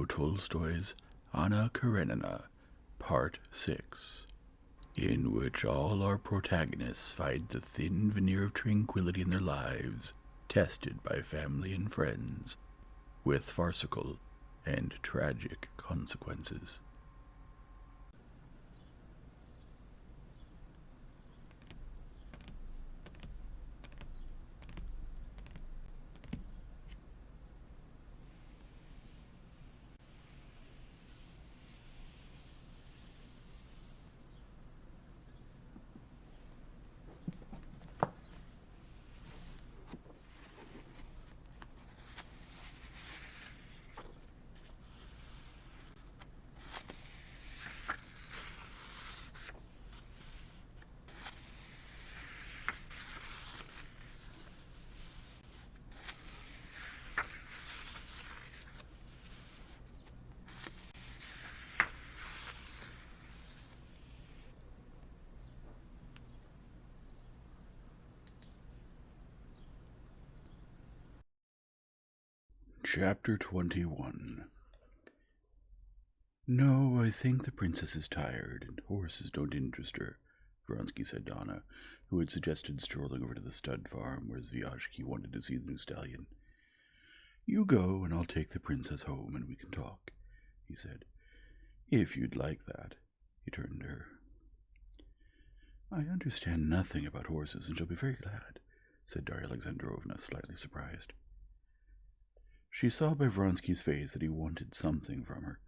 Leo Tolstoy's Anna Karenina, Part 6, in which all our protagonists find the thin veneer of tranquility in their lives tested by family and friends, with farcical and tragic consequences. Chapter 21. No, I think the princess is tired, and horses don't interest her, Vronsky said to Anna, who had suggested strolling over to the stud farm where Zvyazhki wanted to see the new stallion. You go, and I'll take the princess home, and we can talk, he said. If you'd like that, he turned to her. I understand nothing about horses, and shall be very glad, said Darya Alexandrovna, slightly surprised. She saw by Vronsky's face that he wanted something from her,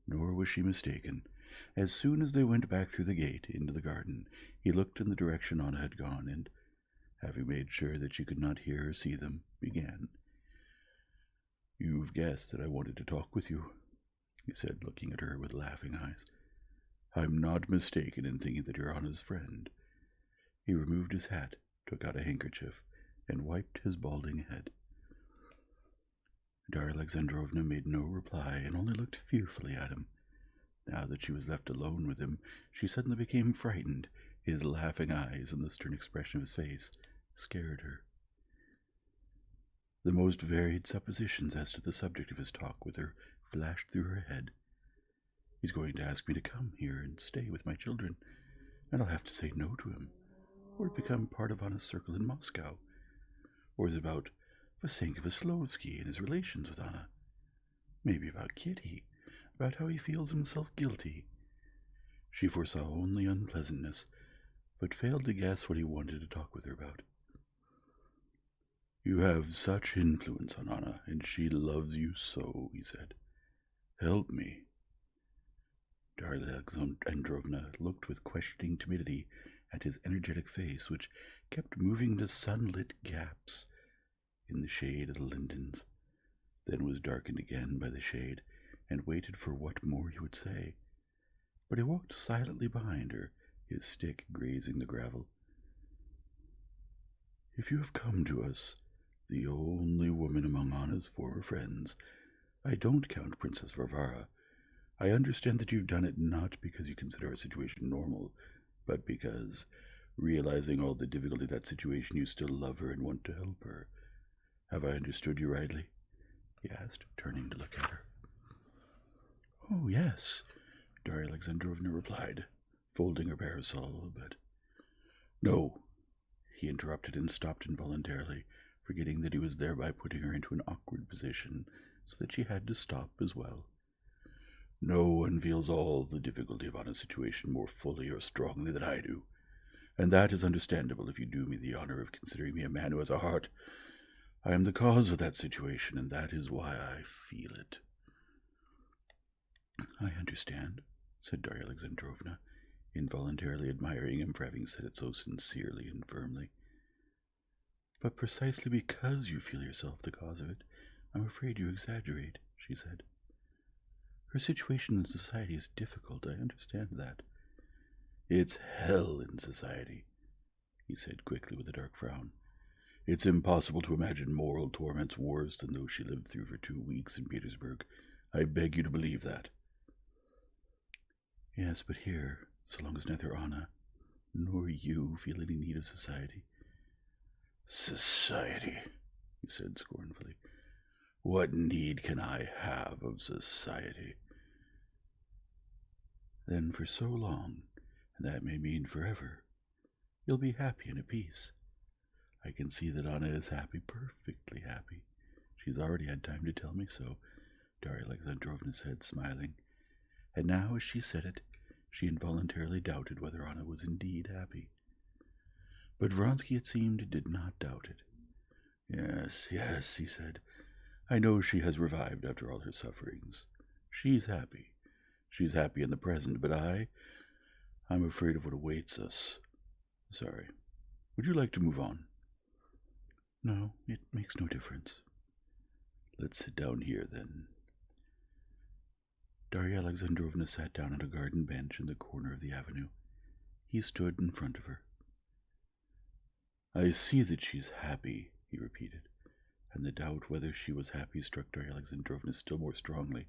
nor was she mistaken. As soon as they went back through the gate into the garden, he looked in the direction Anna had gone, and, having made sure that she could not hear or see them, began. You've guessed that I wanted to talk with you, he said, looking at her with laughing eyes. I'm not mistaken in thinking that you're Anna's friend. He removed his hat, took out a handkerchief, and wiped his balding head. Darya Alexandrovna made no reply and only looked fearfully at him. Now that she was left alone with him, she suddenly became frightened. His laughing eyes and the stern expression of his face scared her. The most varied suppositions as to the subject of his talk with her flashed through her head. He's going to ask me to come here and stay with my children, and I'll have to say no to him, or become part of Anna's circle in Moscow. Or is it about Vasenka Veslovsky and his relations with Anna? Maybe about Kitty, about how he feels himself guilty. She foresaw only unpleasantness, but failed to guess what he wanted to talk with her about. You have such influence on Anna, and she loves you so, he said. Help me. Darya Alexandrovna looked with questioning timidity at his energetic face, which kept moving into sunlit gaps in the shade of the lindens, then was darkened again by the shade, and waited for what more he would say. But he walked silently behind her, his stick grazing the gravel. If you have come to us, the only woman among Anna's former friends, I don't count Princess Varvara. I understand that you've done it not because you consider our situation normal, but because, realizing all the difficulty of that situation, you still love her and want to help her. Have I understood you rightly? He asked, turning to look at her. Oh, yes, Darya Alexandrovna replied, folding her parasol a bit. No, he interrupted and stopped involuntarily, forgetting that he was thereby putting her into an awkward position, so that she had to stop as well. No one feels all the difficulty of Anna's situation more fully or strongly than I do, and that is understandable if you do me the honor of considering me a man who has a heart. I am the cause of that situation, and that is why I feel it. I understand, said Darya Alexandrovna, involuntarily admiring him for having said it so sincerely and firmly. But precisely because you feel yourself the cause of it, I'm afraid you exaggerate, she said. Her situation in society is difficult, I understand that. It's hell in society, he said quickly with a dark frown. It's impossible to imagine moral torments worse than those she lived through for 2 weeks in Petersburg. I beg you to believe that. Yes, but here, so long as neither Anna nor you feel any need of society. Society, he said scornfully. What need can I have of society? Then for so long, and that may mean forever, you'll be happy and at peace. I can see that Anna is happy, perfectly happy. She's already had time to tell me so, Darya Alexandrovna said, smiling. And now, as she said it, she involuntarily doubted whether Anna was indeed happy. But Vronsky, it seemed, did not doubt it. Yes, yes, he said. I know she has revived after all her sufferings. She's happy. She's happy in the present, but I'm afraid of what awaits us. Sorry. Would you like to move on? No, it makes no difference. Let's sit down here, then. Darya Alexandrovna sat down on a garden bench in the corner of the avenue. He stood in front of her. I see that she's happy, he repeated, and the doubt whether she was happy struck Darya Alexandrovna still more strongly.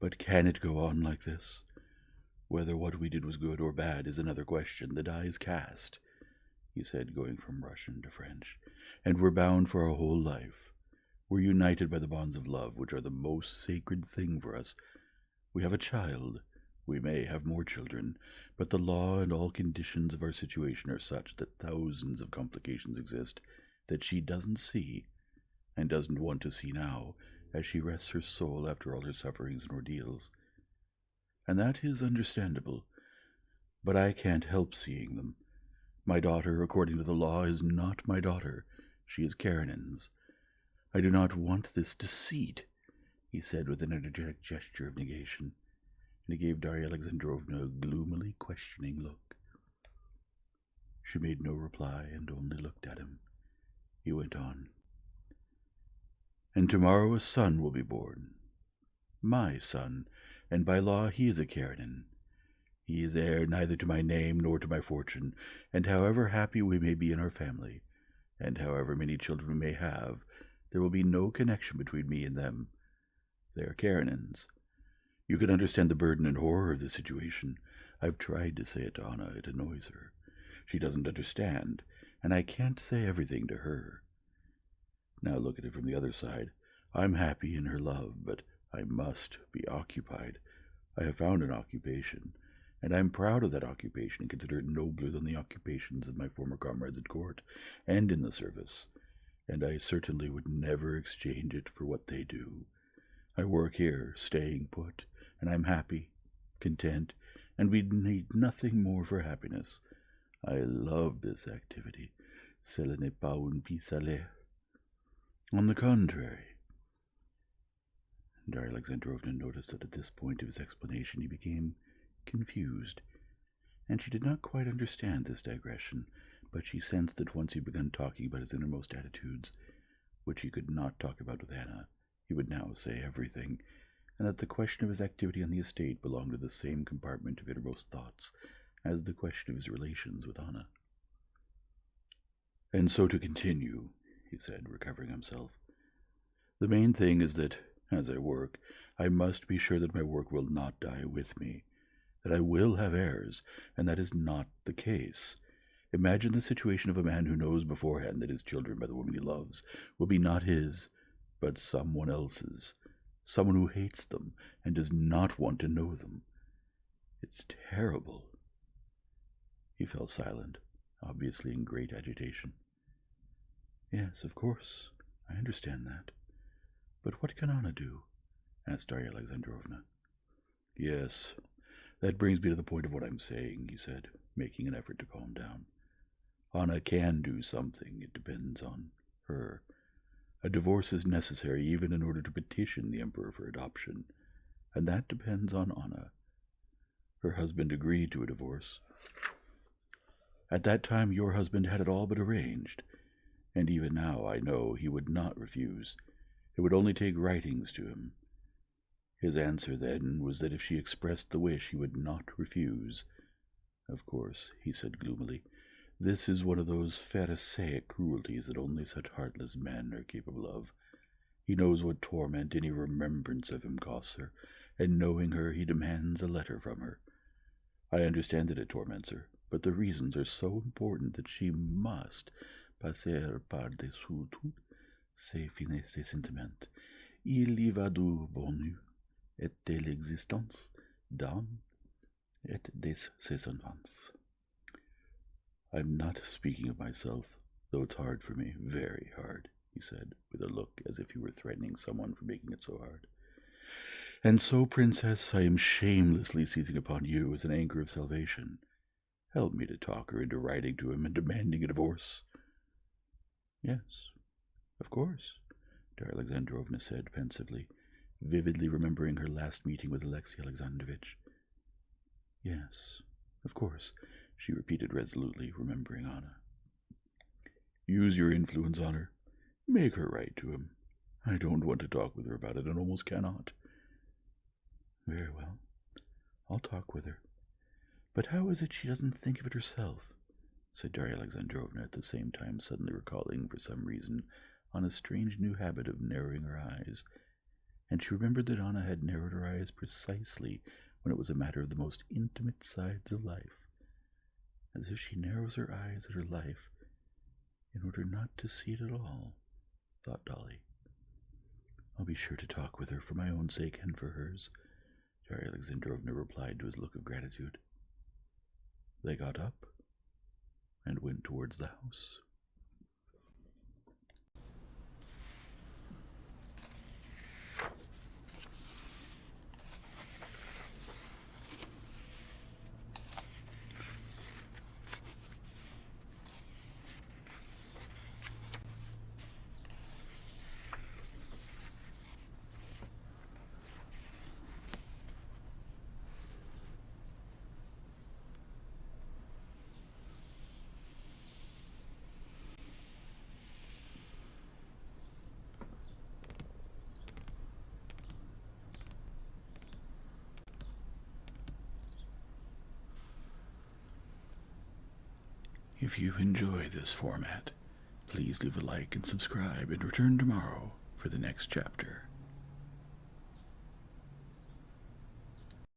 But can it go on like this? Whether what we did was good or bad is another question. The die is cast, he said, going from Russian to French, and we're bound for our whole life. We're united by the bonds of love, which are the most sacred thing for us. We have a child. We may have more children, but the law and all conditions of our situation are such that thousands of complications exist that she doesn't see, and doesn't want to see now, as she rests her soul after all her sufferings and ordeals. And that is understandable, but I can't help seeing them. My daughter, according to the law, is not my daughter. She is Karenin's. I do not want this deceit, he said with an energetic gesture of negation, and he gave Darya Alexandrovna a gloomily questioning look. She made no reply and only looked at him. He went on. And tomorrow a son will be born. My son, and by law he is a Karenin. He is heir neither to my name nor to my fortune, and however happy we may be in our family, and however many children we may have, there will be no connection between me and them. They are Karenins. You can understand the burden and horror of the situation. I've tried to say it to Anna. It annoys her. She doesn't understand, and I can't say everything to her. Now look at it from the other side. I'm happy in her love, but I must be occupied. I have found an occupation, and I'm proud of that occupation and consider it nobler than the occupations of my former comrades at court and in the service, and I certainly would never exchange it for what they do. I work here, staying put, and I'm happy, content, and we need nothing more for happiness. I love this activity. Cela n'est pas un pis-aller. On the contrary. Darya Alexandrovna noticed that at this point of his explanation he became confused, and she did not quite understand this digression, but she sensed that once he had begun talking about his innermost attitudes, which he could not talk about with Anna, he would now say everything, and that the question of his activity on the estate belonged to the same compartment of innermost thoughts as the question of his relations with Anna. And so to continue, he said, recovering himself, the main thing is that, as I work, I must be sure that my work will not die with me, that I will have heirs, and that is not the case. Imagine the situation of a man who knows beforehand that his children by the woman he loves will be not his, but someone else's, someone who hates them and does not want to know them. It's terrible. He fell silent, obviously in great agitation. Yes, of course, I understand that. But what can Anna do? Asked Darya Alexandrovna. Yes, that brings me to the point of what I'm saying, he said, making an effort to calm down. Anna can do something. It depends on her. A divorce is necessary even in order to petition the Emperor for adoption, and that depends on Anna. Her husband agreed to a divorce. At that time your husband had it all but arranged, and even now I know he would not refuse. It would only take writings to him. His answer then was that if she expressed the wish he would not refuse. Of course, he said gloomily, this is one of those Pharisaic cruelties that only such heartless men are capable of. He knows what torment any remembrance of him costs her, and knowing her, he demands a letter from her. I understand that it torments her, but the reasons are so important that she must passer par-dessous tout, C'est finesse des sentiments. Il y va du bonheur et de l'existence d'âme et des ses enfants. I'm not speaking of myself, though it's hard for me, very hard, he said, with a look as if he were threatening someone for making it so hard. And so, Princess, I am shamelessly seizing upon you as an anchor of salvation. Help me to talk her into writing to him and demanding a divorce. Yes, of course, Darya Alexandrovna said pensively, vividly remembering her last meeting with Alexey Alexandrovitch. Yes, of course, she repeated resolutely, remembering Anna. Use your influence on her. Make her write to him. I don't want to talk with her about it and almost cannot. Very well. I'll talk with her. But how is it she doesn't think of it herself? Said Darya Alexandrovna, at the same time suddenly recalling, for some reason, Anna's strange new habit of narrowing her eyes, and she remembered that Anna had narrowed her eyes precisely when it was a matter of the most intimate sides of life, as if she narrows her eyes at her life in order not to see it at all, thought Dolly. I'll be sure to talk with her for my own sake and for hers, Darya Alexandrovna replied to his look of gratitude. They got up and went towards the house. If you enjoy this format, please leave a like and subscribe and return tomorrow for the next chapter.